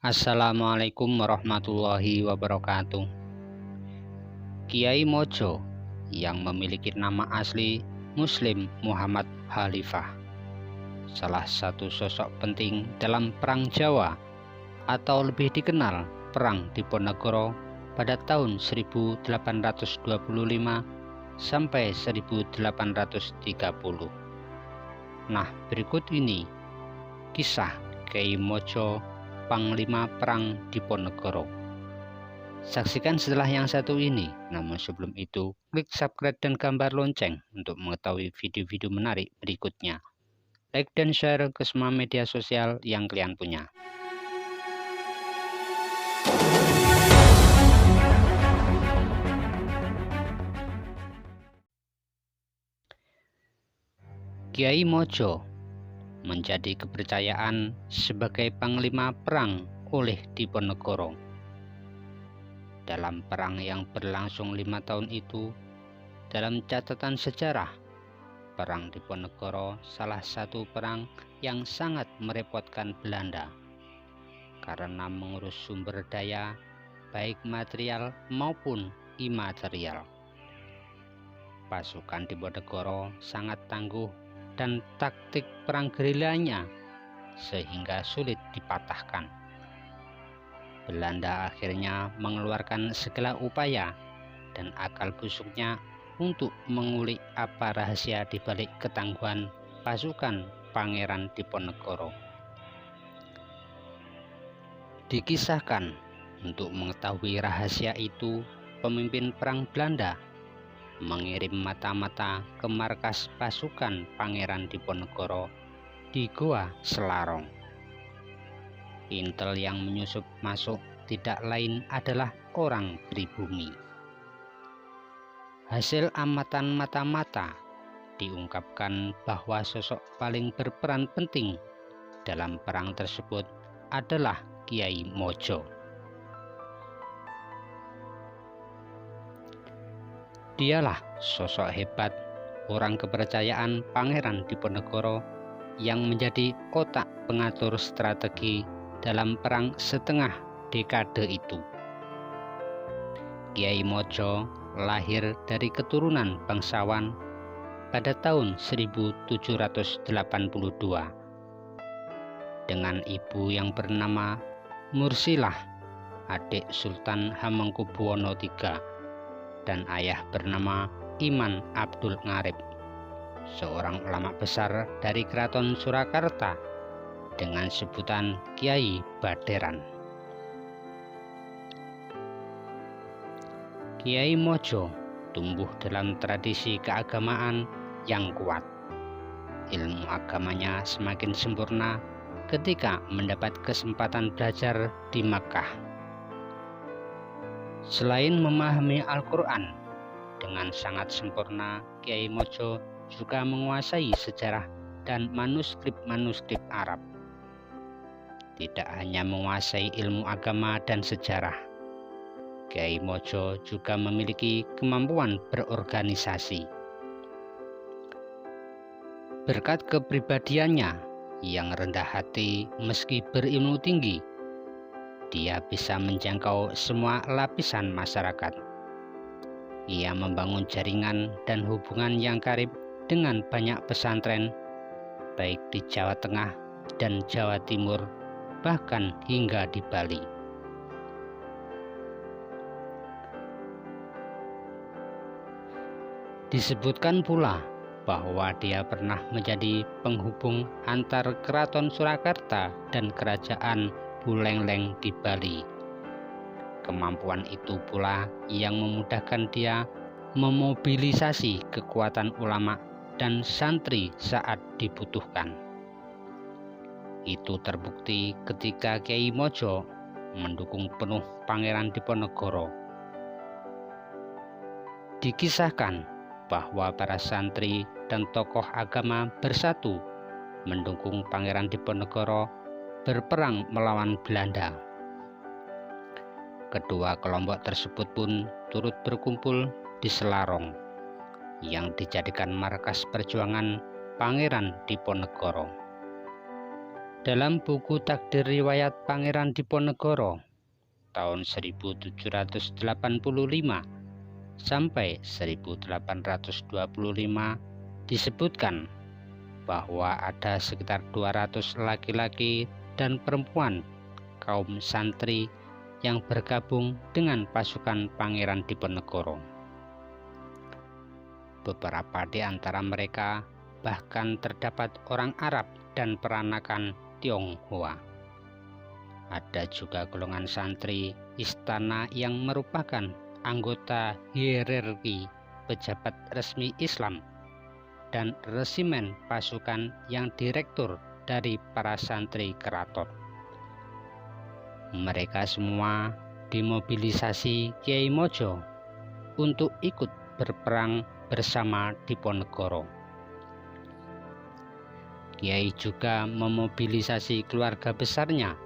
Assalamualaikum warahmatullahi wabarakatuh. Kiai Mojo yang memiliki nama asli Muslim Muhammad Khalifah, salah satu sosok penting dalam Perang Jawa atau lebih dikenal Perang Diponegoro pada tahun 1825 sampai 1830. Nah, berikut ini kisah Kiai Mojo, Panglima Perang Diponegoro. Saksikan setelah yang satu ini. Namun sebelum itu, klik subscribe dan gambar lonceng untuk mengetahui video-video menarik berikutnya. Like dan share ke semua media sosial yang kalian punya. Kiai Mojo menjadi kepercayaan sebagai panglima perang oleh Diponegoro. Dalam perang yang berlangsung 5 tahun itu, dalam catatan sejarah, Perang Diponegoro salah satu perang yang sangat merepotkan Belanda karena mengurus sumber daya baik material maupun imaterial. Pasukan Diponegoro sangat tangguh dan taktik perang gerilanya sehingga sulit dipatahkan. Belanda akhirnya mengeluarkan segala upaya dan akal busuknya untuk mengulik apa rahasia di balik ketangguhan pasukan Pangeran Diponegoro. Dikisahkan untuk mengetahui rahasia itu, pemimpin perang Belanda mengirim mata-mata ke markas pasukan Pangeran Diponegoro di Goa Selarong. Intel yang menyusup masuk tidak lain adalah orang pribumi. Hasil amatan mata-mata diungkapkan bahwa sosok paling berperan penting dalam perang tersebut adalah Kiai Mojo. Dialah sosok hebat, orang kepercayaan Pangeran Diponegoro yang menjadi otak pengatur strategi dalam perang setengah dekade itu. Kiai Mojo lahir dari keturunan bangsawan pada tahun 1782 dengan ibu yang bernama Mursilah, adik Sultan Hamengkubuwono III, dan ayah bernama Iman Abdul Ngarib, seorang ulama besar dari Keraton Surakarta dengan sebutan Kiai Baderan. Kiai Mojo tumbuh dalam tradisi keagamaan yang kuat. Ilmu agamanya semakin sempurna ketika mendapat kesempatan belajar di Makkah. Selain memahami Al-Quran dengan sangat sempurna, Kiai Mojo juga menguasai sejarah dan manuskrip-manuskrip Arab. Tidak hanya menguasai ilmu agama dan sejarah, Kiai Mojo juga memiliki kemampuan berorganisasi. Berkat kepribadiannya yang rendah hati meski berilmu tinggi, dia bisa menjangkau semua lapisan masyarakat. Ia membangun jaringan dan hubungan yang karib dengan banyak pesantren, baik di Jawa Tengah dan Jawa Timur, bahkan hingga di Bali. Disebutkan pula bahwa dia pernah menjadi penghubung antar Keraton Surakarta dan Kerajaan Buleleng di Bali. Kemampuan itu pula yang memudahkan dia memobilisasi kekuatan ulama dan santri saat dibutuhkan. Itu terbukti ketika Kiai Mojo mendukung penuh Pangeran Diponegoro. Dikisahkan bahwa para santri dan tokoh agama bersatu mendukung Pangeran Diponegoro berperang melawan Belanda. Kedua kelompok tersebut pun turut berkumpul di Selarong yang dijadikan markas perjuangan Pangeran Diponegoro. Dalam buku Takdir Riwayat Pangeran Diponegoro tahun 1785 sampai 1825 disebutkan bahwa ada sekitar 200 laki-laki dan perempuan kaum santri yang bergabung dengan pasukan Pangeran Diponegoro. Beberapa di antara mereka bahkan terdapat orang Arab dan peranakan Tionghoa. Ada juga golongan santri istana yang merupakan anggota hierarki pejabat resmi Islam dan resimen pasukan yang direktur dari para santri keraton. Mereka semua dimobilisasi Kiai Mojo untuk ikut berperang bersama Diponegoro. Kiai juga memobilisasi keluarga besarnya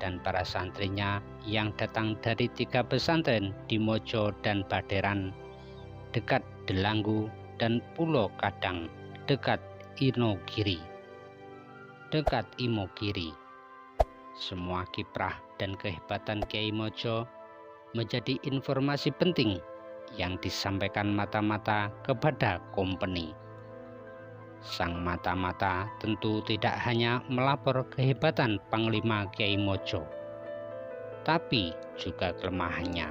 dan para santrinya yang datang dari 3 pesantren di Mojo dan Baderan, dekat Delanggu dan Pulau Kadang, dekat Imogiri. Semua kiprah dan kehebatan Kiai Mojo menjadi informasi penting yang disampaikan mata-mata kepada kompeni. Sang mata-mata tentu tidak hanya melapor kehebatan Panglima Kiai Mojo, tapi juga kelemahannya.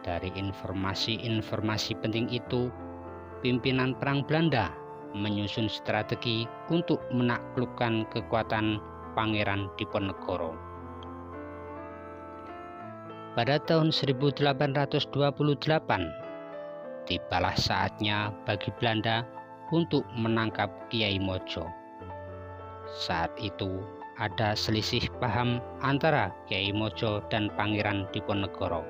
Dari informasi-informasi penting itu, pimpinan perang Belanda menyusun strategi untuk menaklukkan kekuatan Pangeran Diponegoro. Pada tahun 1828, tibalah saatnya bagi Belanda untuk menangkap Kiai Mojo. Saat itu ada selisih paham antara Kiai Mojo dan Pangeran Diponegoro.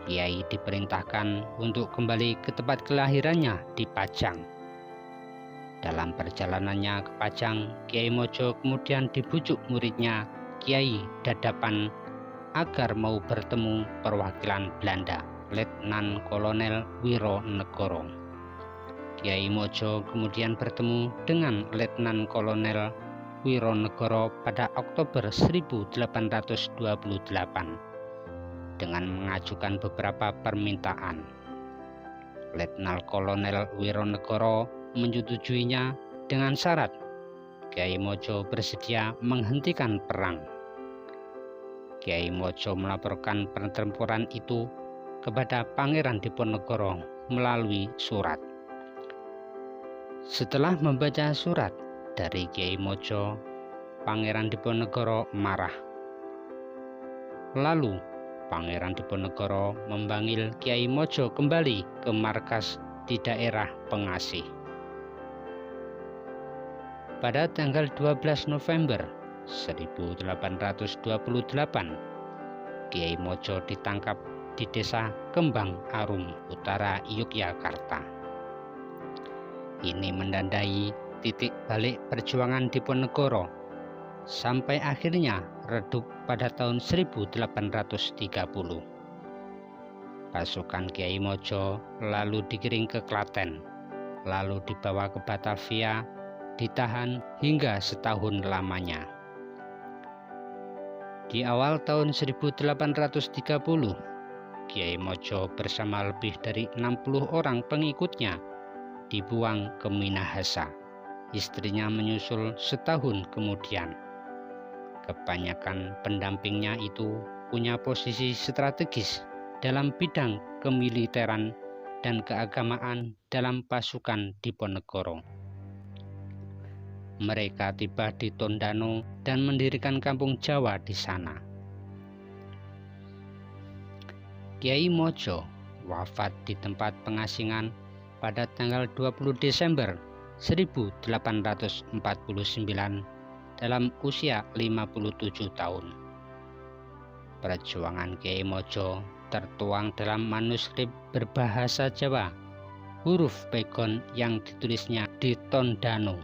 Kiai diperintahkan untuk kembali ke tempat kelahirannya di Pajang. Dalam perjalanannya ke Pajang, Kiai Mojo kemudian dibujuk muridnya Kiai Dadapan agar mau bertemu perwakilan Belanda, Letnan Kolonel Wironegoro. Kiai Mojo kemudian bertemu dengan Letnan Kolonel Wironegoro pada Oktober 1828 dengan mengajukan beberapa permintaan. Letnan Kolonel Wironegoro menyetujuinya dengan syarat Kiai Mojo bersedia menghentikan perang. Kiai Mojo melaporkan pertempuran itu kepada Pangeran Diponegoro melalui surat. Setelah membaca surat dari Kiai Mojo, Pangeran Diponegoro marah. Lalu Pangeran Diponegoro memanggil Kiai Mojo kembali ke markas di daerah Pengasih. Pada tanggal 12 November 1828, Kiai Mojo ditangkap di desa Kembang Arum, utara Yogyakarta. Ini menandai titik balik perjuangan Diponegoro sampai akhirnya redup pada tahun 1830. Pasukan Kiai Mojo lalu digiring ke Klaten, lalu dibawa ke Batavia, ditahan hingga setahun lamanya. Di awal tahun 1830, Kiai Mojo bersama lebih dari 60 orang pengikutnya dibuang ke Minahasa. Istrinya menyusul setahun kemudian. Kebanyakan pendampingnya itu punya posisi strategis dalam bidang kemiliteran dan keagamaan dalam pasukan Diponegoro. Mereka tiba di Tondano dan mendirikan kampung Jawa di sana. Kiai Mojo wafat di tempat pengasingan pada tanggal 20 Desember 1849 dalam usia 57 tahun. Perjuangan Kiai Mojo tertuang dalam manuskrip berbahasa Jawa, huruf pegon yang ditulisnya di Tondano,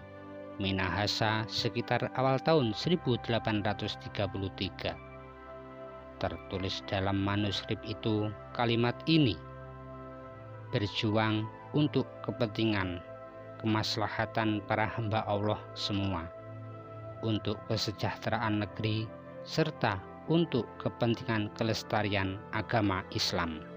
Minahasa sekitar awal tahun 1833. Tertulis dalam manuskrip itu kalimat ini: berjuang untuk kepentingan kemaslahatan para hamba Allah semua. untuk kesejahteraan negeri serta untuk kepentingan kelestarian agama Islam.